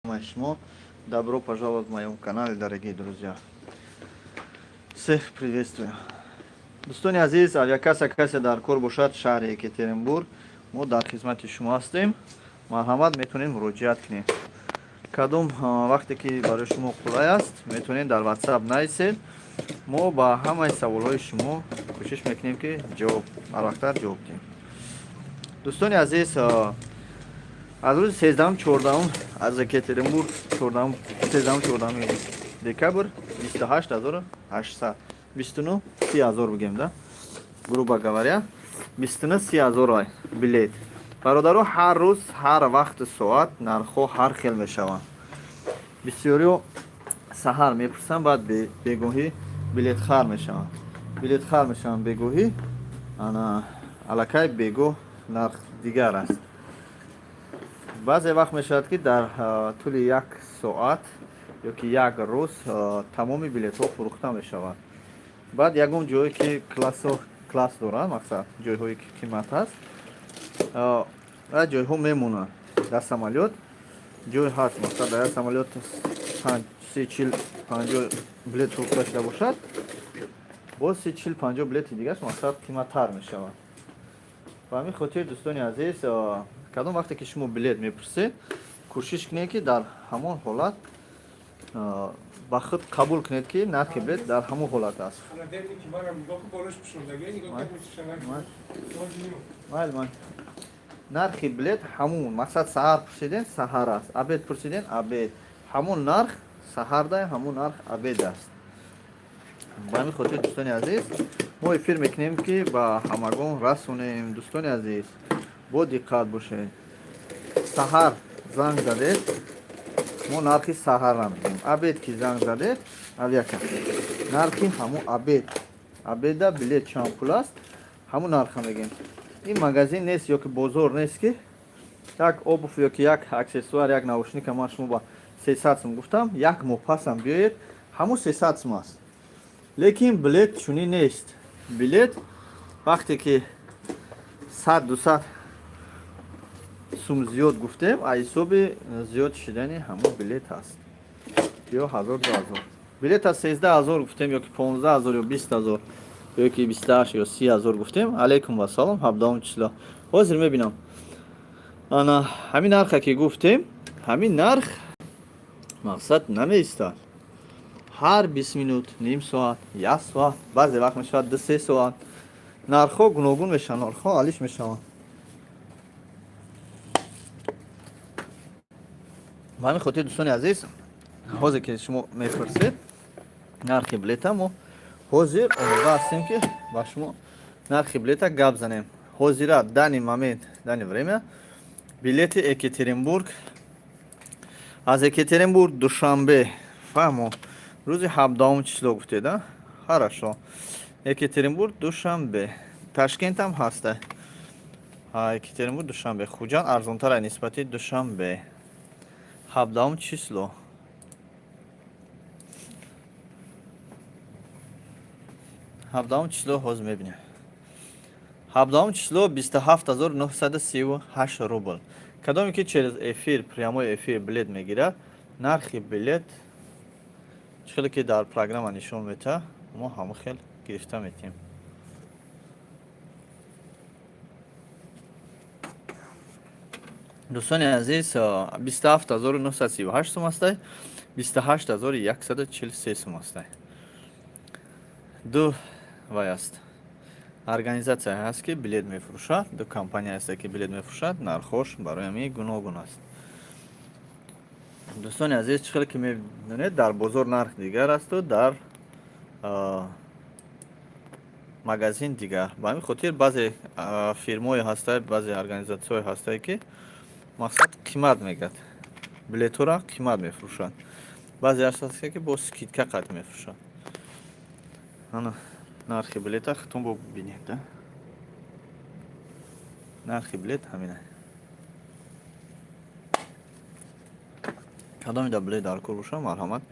Шмо. Добро пожаловать в моем канале, дорогие друзья. Всех приветствую. Дӯстони азиз, авиакасса кассе дар кор бошад шаҳри Екатеринбург, мо дар хизмати шумо ҳастем. Марҳамат, метавонем муроҷиат кунем. Кадом вақте ки барои шумо қулай аст, метавонем дар WhatsApp нависед. мо ба ҳамаи саволҳои шумо кӯшиш мекунем ки ҳарвақттар ҷавоб диҳем. Дӯстони азиз, аз рӯзи 13-14 аз Екатеринбург 13-14 декабр 28800 29 30,000 бигем да, грубо говоря 29-30,000 билет. бародаро, ҳар рӯз, ҳар вақту соат нархҳо ҳар хел мешаванд. бисёриҳо саҳар мепурсанд, баъд бегоҳӣ билетхар мешаванд. Билетхар мешаванд бегоҳӣ, аллакай бегоҳ нарх дигар аст. баъзе вақт мешавад ки дар тӯли як соат ё ки як рӯз тамоми билетҳо фурӯхта мешавад. баъд ягон ҷое ки класс дорад, мақсад ҷойҳое ки қимат аст, ҷойҳо мемонанд. дар самолёт ҷой ҳаст, мақсад дар як самолёт 30-40-50 билет фурӯхта шуда бошад, боз 30-40-50 билети дигараш мақсад қиматтар мешавад. ба ҳамин хотир, дӯстони азиз, кадом вақте ки шумо билет мепурсед, кӯшиш кунед ки дар ҳамон ҳолат ба худ қабул кунед ки нархи билет дар ҳамон ҳолат аст. нархи билет ҳамон, мақсад саҳар пурсиден саҳар аст, абед пурсиден абед, ҳамон нарх саҳарда, ҳамон нарх абед аст. ба ҳамин хотир, дӯстони азиз, мо эфир мекунем ки ба ҳамагон расонем. дӯстони азиз, бо диққат бошед. саҳар занг задед, мо нархи саҳарра мегӯем. абед ки занг задед, авиака нархи ҳамон абеда билет чанд пул аст, ҳамон нарха мегӯем. ин магазин нест ё ки бозор нест ки як обув ё ки як аксессуар, як наушника ман шумо ба 300 сум гуфтам, як моҳ пасам биёед, ҳамон 300 сум аст. лекин билет чунин нест. билет вақте ки 100-200 сум зиёд гуфтем, ҳисоби зиёд шидани ҳамон билет аст. ё 1000-2000 билет аз 13000 гуфтем, ё ки 15000 ё 20000 ё ки 28 ё 30000 гуфтем. алейкум ва салом, 17 число ҳозир мебинам. ҳамин нарха ки гуфтем, ҳамин нарх мақсад намеистад. ҳар 20 минут, ним соат, 1 соат, баъзе вақт мешавад 2-3 соат нархҳо гуногун мешаванд, нархҳо алиш мешаванд. ба ҳамин хотир, дӯстони азиз, ҳозир ки шумо мепурсед нархи билета, мо ҳозир омода ҳастем ки ба шумо нархи билета гап занем. ҳозира дани момент, дани время билети Екатеринбург, аз Екатеринбург душанбе, фаҳмо рӯзи 17 число гуфтед, ҳарашо. Екатеринбург душанбе, Ташкент ҳам ҳаста. Екатеринбург душанбе, хуҷанд арзонтар нисбати душанбе. 17 число. число ҳозир мебинем. 17 число 27938 рубл. кадоме ки через эфир, прямой эфир билет мегирад, нархи билет чили ки дар программа нишон мета, мо ҳама хел гирифта метем. дӯстони азиз, 27938 сум астай, 28143 сум астай. ду вай аст. организация ҳаст ки билет мефурӯшад, ду компания ҳаст ки билет мефурӯшад, нархош барои ҳамин гуногун аст. дӯстони азиз, чӣ хеле ки мебинед, дар бозор нарх дигар асту, дар магазин дигар. ба ҳамин хотир баъзе фирмои ҳастаи, баъзе организатсияҳои ҳастаи ки мақсад қимат мегӯяд, билетҳоро қимат мефурӯшанд. баъзе ҳаст ки бо скидка қад мефурӯшанд. нархи билета хитон бо бинед, да? нархи билет ҳамина. кадомида билет дар кор боша, марҳамат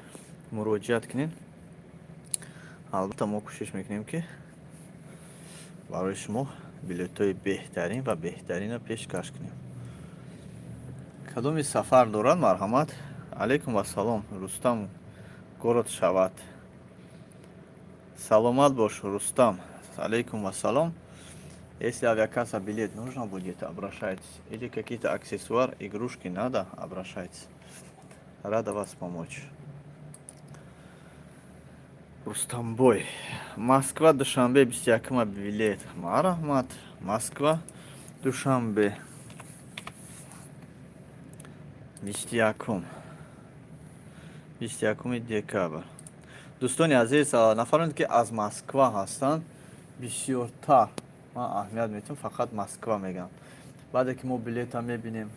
муроҷиат кунед. албатта мо кӯшиш мекунем ки барои шумо билетҳои беҳтарин ва беҳтаринро пешкаш кунем. кадоми сафар дорад, марҳамат алейкум ассалом. Рустам, город Шават. Саломат бош, Рустам. Алейкум ассалам. Если авиакасса билет нужно будет, обращайтесь. Или какие-то аксессуары, игрушки надо, обращайтесь. Рада вас помочь. Рустамбой. Москва, Душанбе, Бистиакма билет. Марахмат. Москва, Душанбе. Бистиакум. Бистиакум декабр. دوستانی عزیز نفرانی که از مسکو هستن بسیارتر من اهمیت میتونم فقط مسکو میگم بعد که ما بلیط هم میبینیم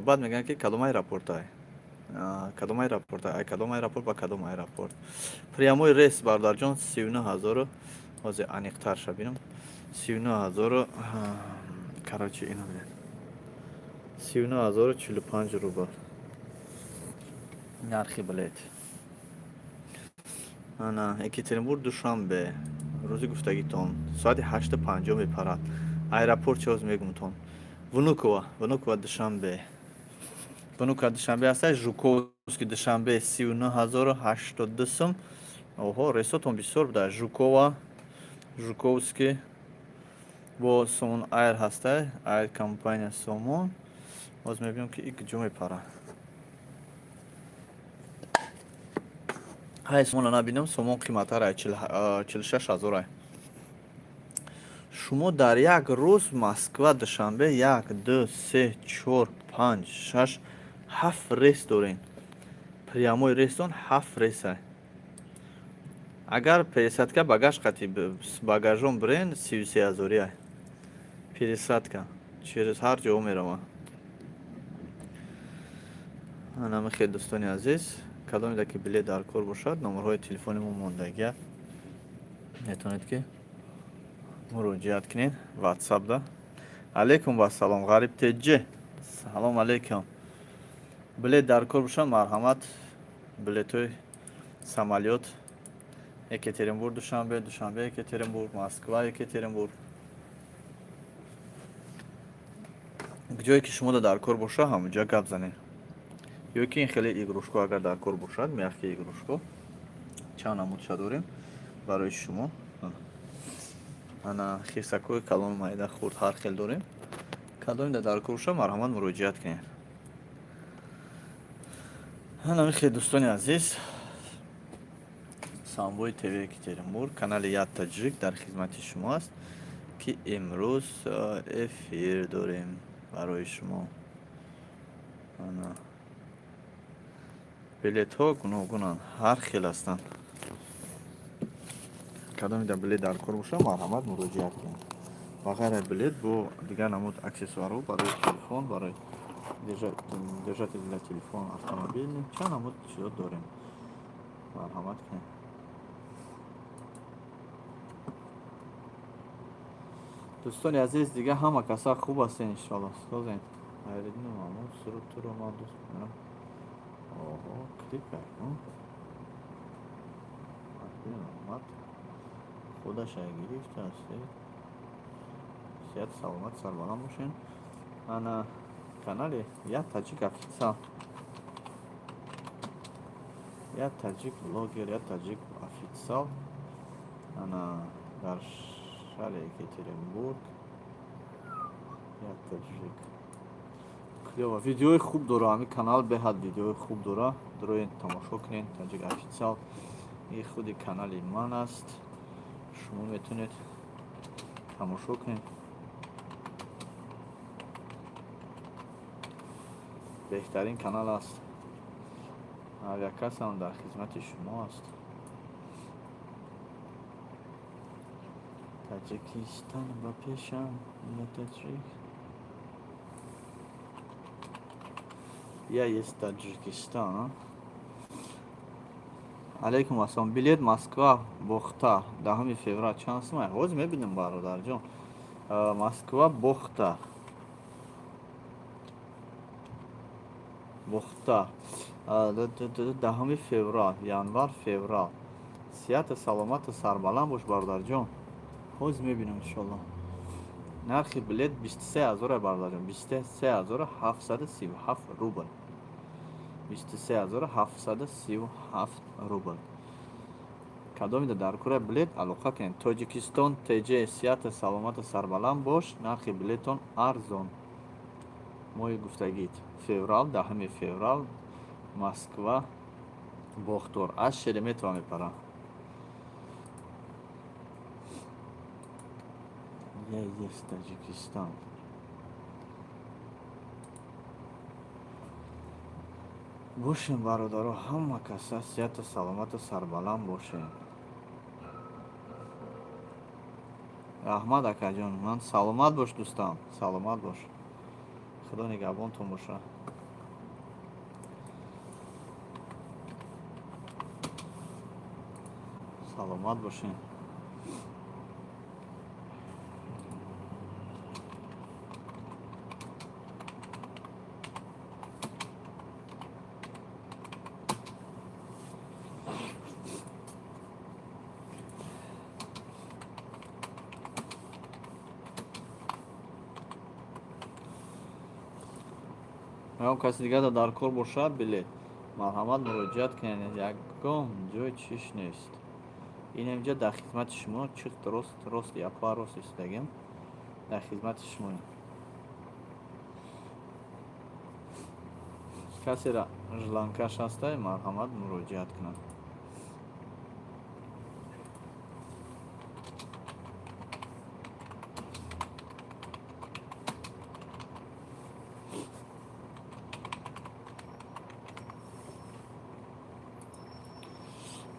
بعد میگن که کدوم ایرپورت های کدوم ایرپورت های کدوم ایرپورت با کدوم ایرپورت پریاموی ریس بردار جان 39000 از انیقتر شبینم 39000 کراچی اینو ببین 39045 روبل نرخی بلیط انا екатеринбург душанбе рӯзи гуфтагитон соати 8:50 мепарад аэропорт чоз мегумтон внуково душанбе ҳастай жуковский душанбе 39082 сум оҳо ресотон бисёр буда жуковский бо сомон аэр ҳастай аэр компания сомон боз мебинам ки ик ҷо мепарад ҳай сомона набинам сомон қиматара 46000 шумо дар як рӯз москва душанбе 1 2 3 4 5 6 7 рейс дорем прямой рейсон 7 рейса агар пересадка багаж қати с багажом брен 33000 пересадка через ҳар ҷо меравам намехе дӯстони азиз кадоме ки билет дар кор бошад номерҳои телефони мо мондагия метавонед ки муроҷиат кунед ватсапда алейкум ва салом ғариб теҷҷи салом алейкум билет дар кор бошад марҳамат билетҳои самолёт екатеринбург душанбе душанбе екатеринбург москва екатеринбург ҷое ки шумо дар кор боша ҳамаҷа гап занед ё ки ин хеле игрушко агар дар кор бошад меахки игрушко чанд намудша дорем барои шумо ана хирсакҳои калони майда хурд ҳар хел дорем кадоме дар кор бошад марҳамат муроҷиат кунед намехе дӯстони азиз самбои тв екатеринбург канали як таҷик дар хизмати шумо аст ки имрӯз эфир дорем барои шумо билетҳо гуногунанд ҳар хел ҳастанд кадоме билет дар кор бошад марҳамат муроҷиат кунед ва ғайра билет бо дигар намуд аксессуарҳо барои телефон барои держатели для телефон автомобилни чанд намуд чизо дорем марҳамат кунед дӯстони азиз дигар ҳама каса хуб ҳастен иншоалло созен айридину мамун сурутуро ман дӯст менам оҳо клип кардам омад худаша гирифтааст сеҳат саломат сарбаланд бошен ана канали як таҷик официал як таҷик блогер як таҷик официал ана дар шаҳри екатеринбург як таҷик клёва видеои хуб дора ҳами канал беҳад видеои хуб дора дороен тамошо кунед таҷик официал ин худи канали ман аст шумо метавонед тамошо кунед беҳтарин канал аст авиакассаам дар хизмати шумо аст таҷикистон ба пешам я таҷик я есть таҷикистон алейкум ассалом билет москва бохта 10 феврал чанд сум ҳозир мебинем бародарҷон москва бохта 10 феврал январ феврал сеҳату саломату сарбаланд бош бародарҷон ҳозир мебинем иншоалло нархи билет 23700 бардоҷон, 23737 рубл, 23737 рубл. Кадомида дар кура билет алоқа кунед. Тоҷикистон ТЖ сиҳата саломата сарбаланд бош, нархи билетон арзон. Моҳи гуфтагит феврал, 10 феврал, Москва, Бохтор, аз Шереметова мепарам. Я есть Таджикистан. Бошем бародаро, ҳама каса сиҳата саломата сарбаланд бошем. Аҳмад акаҷон, ман саломат бош дӯстам, саломат бош. Худо нигаҳбонтон боша. Саломат бошем. ягон каси дигар дар кор бошад билет, марҳамат муроҷиат кунед, ягон ҷои чиш нест. Инҷа дар хизмати шумо, чист рост япа рост истодагем, дар хизмати шумоем. Касера жланкаш ҳастай, марҳамат муроҷиат кунад.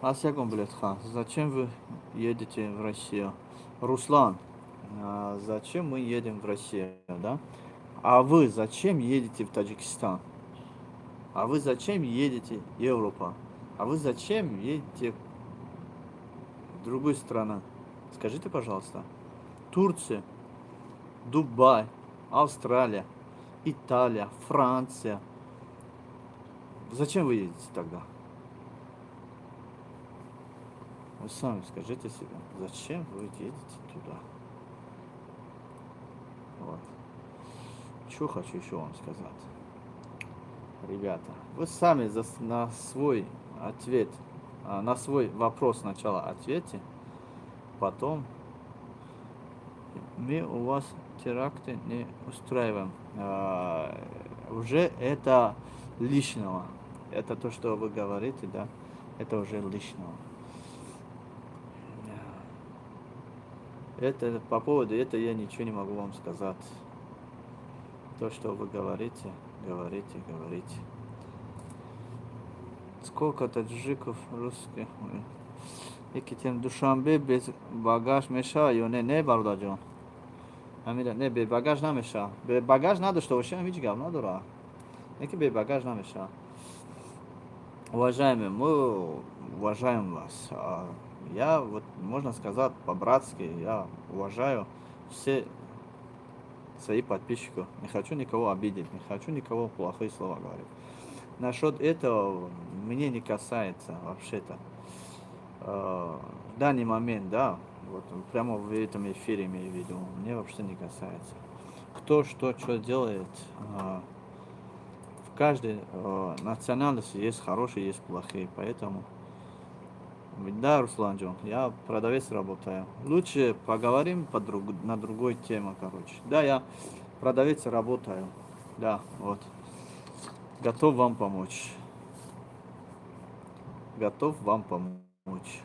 Аз ягон билет ха. Зачем вы едете в Россию? Руслан, зачем мы едем в Россию, да? А вы зачем едете в Таджикистан? А вы зачем едете в Европу? А вы зачем едете в другую страну? Скажите, пожалуйста. Турция, Дубай, Австралия, Италия, Франция. Зачем вы едете тогда? Вы сами скажите себе, зачем вы едете туда? Вот. Что хочу еще вам сказать. Ребята, вы сами на свой ответ, на свой вопрос сначала ответьте, потом мы у вас теракты не устраиваем. Уже это лишнего. Это то, что вы говорите, да, это уже лишнего. Это по поводу этого я ничего не могу вам сказать. То, что вы говорите. Сколько таджиков русских? Екатерин Душанбе без багаж мешает, не бардаджон. Не, без багаж не мешает. Без багаж надо, что вообще ничего говна дура. Неки без багаж не мешает. Уважаемые, мы уважаем вас. Я, вот, можно сказать, по-братски, я уважаю все свои подписчиков. Не хочу никого обидеть, не хочу никого плохие слова говорить. Насчет этого мне не касается вообще-то. В данный момент, да, вот прямо в этом эфире имею в виду, мне вообще не касается. Кто что делает, в каждой национальности есть хорошие, есть плохие, поэтому... Да, Руслан Джон, я продавец работаю. Лучше поговорим на другой теме, короче. Да, я продавец работаю. Да, вот. Готов вам помочь. Готов вам помочь.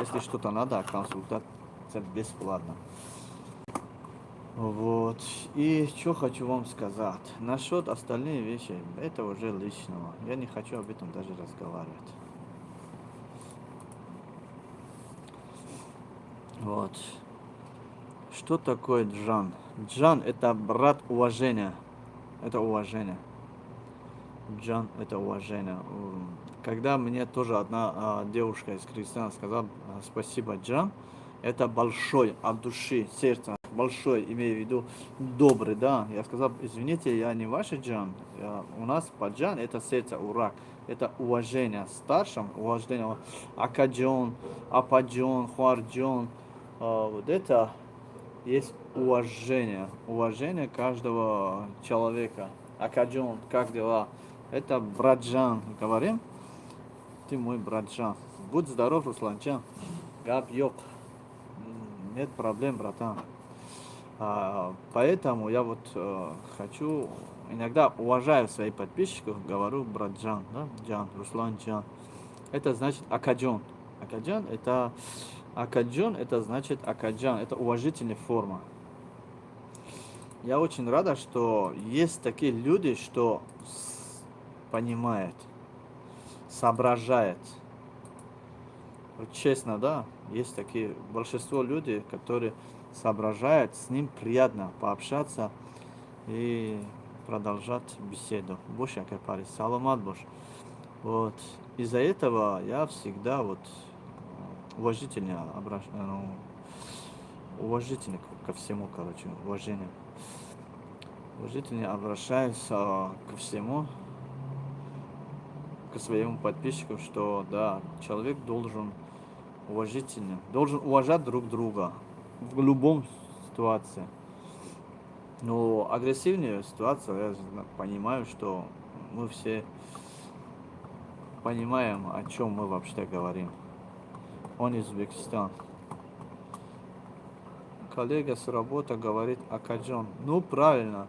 Если что-то надо, консультация бесплатно. Вот. И что хочу вам сказать. Насчет остальных вещей, это уже личного. Я не хочу об этом даже разговаривать. Вот. Что такое джан? Джан — это брат уважения. Это уважение. Джан — это уважение. Когда мне тоже одна девушка из Кыргызстана сказала спасибо, Джан, это большой, от души, сердца, большой, имею в виду добрый, да. Я сказал, извините, я не ваш Джан. У нас по Джан это сердце, урак. Это уважение старшим, уважение Акаджон, Ападжон, Хуарджон. Вот это есть уважение. Уважение каждого человека. Акаджон, как дела? Это братджан. Говорим? Ты мой братджан. Будь здоров, Русланчан. Гап йок. Нет проблем, братан. Поэтому я вот хочу, иногда уважаю своих подписчиков, говорю братджан, да? Джан, Русланчан. Это значит акаджон. Акаджон это значит акаджан. Это уважительная форма. Я очень рада, что есть такие люди, что понимает, соображает. Вот честно, да, есть такие, большинство людей, которые соображают, с ним приятно пообщаться и продолжать беседу. Больше как парень, саламат бош. Вот. Из-за этого я всегда вот уважительно уважительно ко всему, короче, уважение. Уважительно обращаюсь ко всему, к своему подписчику, что да, человек должен должен уважать друг друга в любом ситуации. Но агрессивная ситуация, я понимаю, что мы все понимаем, о чем мы вообще говорим. Он из Узбекистана. Коллега с работы говорит акаджон. Ну правильно.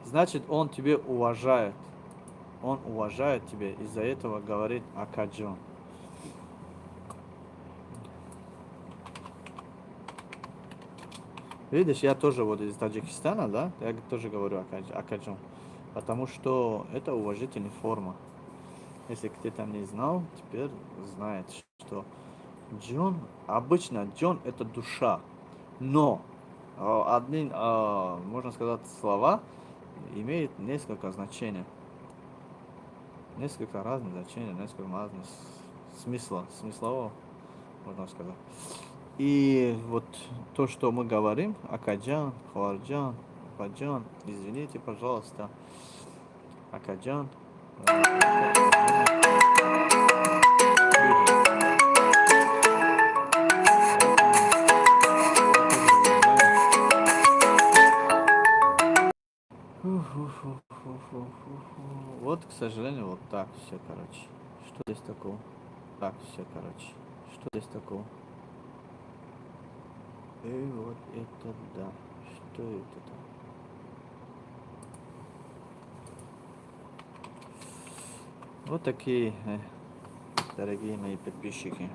Значит, он тебя уважает. Он уважает тебя, из-за этого говорит акаджон. Видишь, я тоже вот из Таджикистана, да, я тоже говорю акаджон. Потому что это уважительная форма. Если кто-то не знал, теперь знает, что Джон, обычно Джон это душа. Но одни, можно сказать, слова имеют несколько значений. Несколько разных значений, несколько разных смыслового, можно сказать. И вот то, что мы говорим, акаджан, хварджан, паджан, извините, пожалуйста, акаджан. Вот, к сожалению, вот так все, короче. Что здесь такого? Так, все, короче. Что здесь такого? И вот это да. Что это там? Вот такие, дорогие мои подписчики.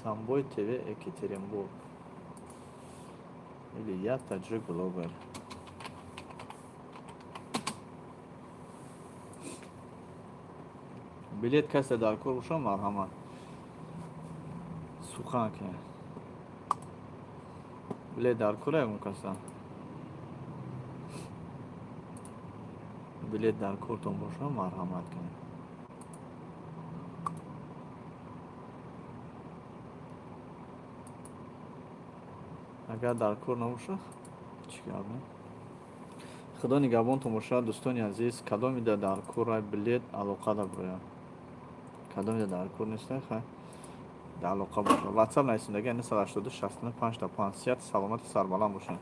Самбой ТВ Екатеринбург. Или я таджик блогер. Билет касса дар куруша мархамат. Суханки. Билет дар кура касса. Билет дар куртон боша мархамат кунед. агар дар кор набошад чӣ кардем? Худо нигаҳбонтон бошад. Дӯстони азиз, кадомида дар курра билет алоқа даброяд, кадомида дар кур нестан, хай дар алоқа бошад. WhatsApp нависиндаги 982 65 50 саломати сарбаланд бошед.